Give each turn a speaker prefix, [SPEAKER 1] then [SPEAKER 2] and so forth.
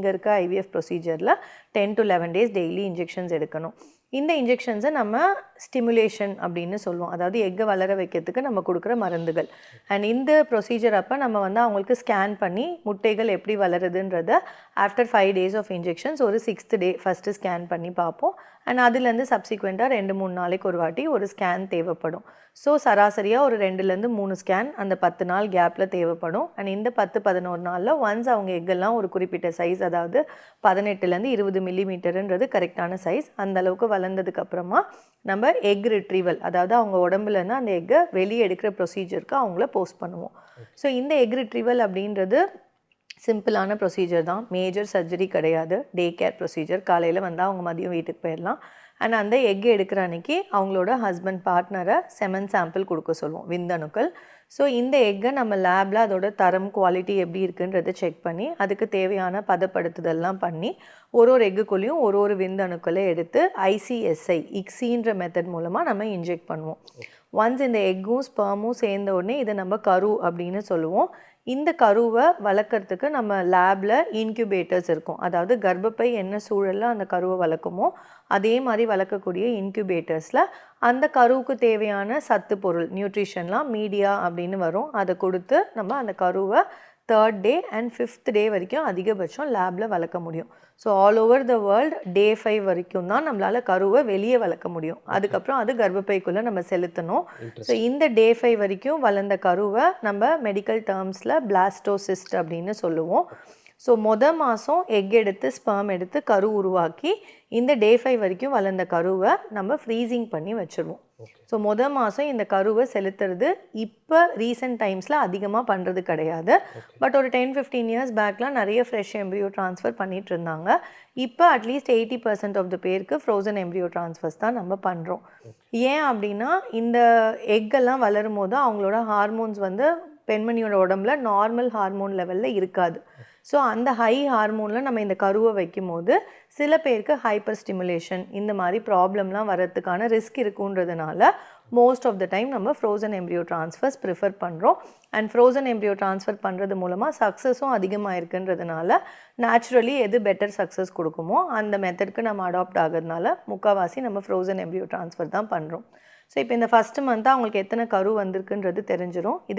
[SPEAKER 1] இங்கே இருக்க ஐவிஎஃப் ப்ரொசீஜரில் 10 to 11 days டெய்லி இன்ஜெக்ஷன்ஸ் எடுக்கணும். இந்த இன்ஜெக்ஷன்ஸை நம்ம ஸ்டிமுலேஷன் அப்படின்னு சொல்லுவோம். அதாவது எக்கை வளர வைக்கிறதுக்கு நம்ம கொடுக்குற மருந்துகள். அண்ட் இந்த ப்ரொசீஜர் அப்போ நம்ம வந்து அவங்களுக்கு ஸ்கேன் பண்ணி முட்டைகள் எப்படி வளருதுன்றத ஆஃப்டர் 5 days ஆஃப் இன்ஜெக்ஷன்ஸ் ஒரு 6th day ஃபஸ்ட்டு ஸ்கேன் பண்ணி பார்ப்போம். அண்ட் அதுலேருந்து சப்சிக்வெண்ட்டாக 2-3 நாளைக்கு ஒரு வாட்டி ஒரு ஸ்கேன் தேவைப்படும். ஸோ சராசரியாக ஒரு 2-3 ஸ்கேன் அந்த 10 நாள் கேப்பில் தேவைப்படும். அண்ட் இந்த 10-11 நாளில் ஒன்ஸ் அவங்க எக்கெல்லாம் ஒரு குறிப்பிட்ட சைஸ், அதாவது 18 to 20 மில்லிமீட்டருன்றது கரெக்டான சைஸ், அந்த அளவுக்கு வளர்ந்ததுக்கப்புறமா நம்ம எக் ரிட்ரீவல், அதாவது அவங்க உடம்புலேருந்து அந்த எக்கை வெளியே எடுக்கிற ப்ரொசீஜருக்கு அவங்கள போஸ்ட் பண்ணுவோம். ஸோ இந்த எக் ரிட்ரீவல் அப்படின்றது சிம்பிளான ப்ரொசீஜர் தான், மேஜர் சர்ஜரி கிடையாது. Day care procedure. காலையில் வந்தால் அவங்க மதியம் வீட்டுக்கு போயிடலாம். அண்ட் அந்த எக் எடுக்கிற அன்றைக்கி அவங்களோட ஹஸ்பண்ட் பார்ட்னரை செமன் சாம்பிள் கொடுக்க சொல்லுவோம், விந்தணுக்கள். ஸோ இந்த எக்கை நம்ம லேபில் அதோட தரம் குவாலிட்டி எப்படி இருக்குன்றதை செக் பண்ணி அதுக்கு தேவையான பதப்படுத்துதல்லாம் பண்ணி ஒரு எக்குக்குள்ளேயும் ஒரு விந்தணுக்களை எடுத்து ICSI இக்ஸின்ற மெத்தட் மூலமாக நம்ம இன்ஜெக்ட் பண்ணுவோம். ஒன்ஸ் இந்த எக்கும் ஸ்பெர்மும் சேர்ந்த உடனே இதை நம்ம கரு அப்படின்னு சொல்லுவோம். இந்த கருவை வளர்க்குறதுக்கு நம்ம லேபில் இன்குபேட்டர்ஸ் இருக்கும். அதாவது கர்ப்பப்பை என்ன சூழலில் அந்த கருவை வளர்க்குமோ அதே மாதிரி வளர்க்கக்கூடிய இன்குபேட்டர்ஸில் அந்த கருவுக்கு தேவையான சத்து பொருள், நியூட்ரிஷன்லாம் மீடியா அப்படின்னு வரும், அதை கொடுத்து நம்ம அந்த கருவை 3rd day and 5th day வரைக்கும் அதிகபட்சம் லேபில் வளர்க்க முடியும். So all over the world Day 5 வரைக்கும் தான் நம்மளால் கருவை வெளியே வளர்க்க முடியும். அதுக்கப்புறம் அது கர்ப்பப்பைக்குள்ளே நம்ம செலுத்தணும். ஸோ இந்த Day 5 வரைக்கும் வளர்ந்த கருவை நம்ம மெடிக்கல் டேர்ம்ஸில் பிளாஸ்டோசிஸ்ட் அப்படின்னு சொல்லுவோம். ஸோ மாதம் எக் எடுத்து ஸ்பெர்ம் எடுத்து கரு உருவாக்கி இந்த Day 5 வரைக்கும் வளர்ந்த கருவை நம்ம ஃப்ரீசிங் பண்ணி வச்சுருவோம். ஸோ மாதம் இந்த கருவை செலுத்துறது இப்போ ரீசெண்ட் டைம்ஸில் அதிகமாக பண்ணுறது கிடையாது. பட் ஒரு 10-15 years பேக்லாம் நிறைய ஃப்ரெஷ் எம்ப்ரியோ ட்ரான்ஸ்ஃபர் பண்ணிகிட்டு இருந்தாங்க. இப்போ அட்லீஸ்ட் 80% ஆஃப் த பேருக்கு ஃப்ரோசன் எம்ப்ரியோ ட்ரான்ஸ்ஃபர்ஸ் தான் நம்ம பண்ணுறோம். ஏன் அப்படின்னா இந்த எக்கெல்லாம் வளரும் போது அவங்களோட ஹார்மோன்ஸ் வந்து பெண்மணியோட உடம்புல நார்மல் ஹார்மோன் லெவலில் இருக்காது. ஸோ அந்த ஹை ஹார்மோனில் நம்ம இந்த கருவை வைக்கும் போது சில பேருக்கு ஹைப்பர் ஸ்டிமுலேஷன் இந்த மாதிரி ப்ராப்ளம்லாம் வரதுக்கான ரிஸ்க் இருக்குன்றதுனால மோஸ்ட் ஆஃப் த டைம் நம்ம ஃப்ரோசன் எம்ப்ரியோ ட்ரான்ஸ்ஃபர்ஸ் ப்ரிஃபர் பண்ணுறோம். அண்ட் ஃப்ரோசன் எம்ப்ரியோ ட்ரான்ஸ்ஃபர் பண்ணுறது மூலமாக சக்ஸஸும் அதிகமாக இருக்குன்றதுனால நேச்சுரலி எது பெட்டர் சக்ஸஸ் கொடுக்குமோ அந்த மெத்தடுக்கு நம்ம அடாப்ட் ஆகிறதுனால முக்கால்வாசி நம்ம ஃப்ரோசன் எம்ப்ரியோ ட்ரான்ஸ்ஃபர் தான் பண்ணுறோம். ஸோ இப்போ இந்த ஃபஸ்ட்டு மந்த்தாக அவங்களுக்கு எத்தனை கரு வந்திருக்குன்றது தெரிஞ்சிடும். இது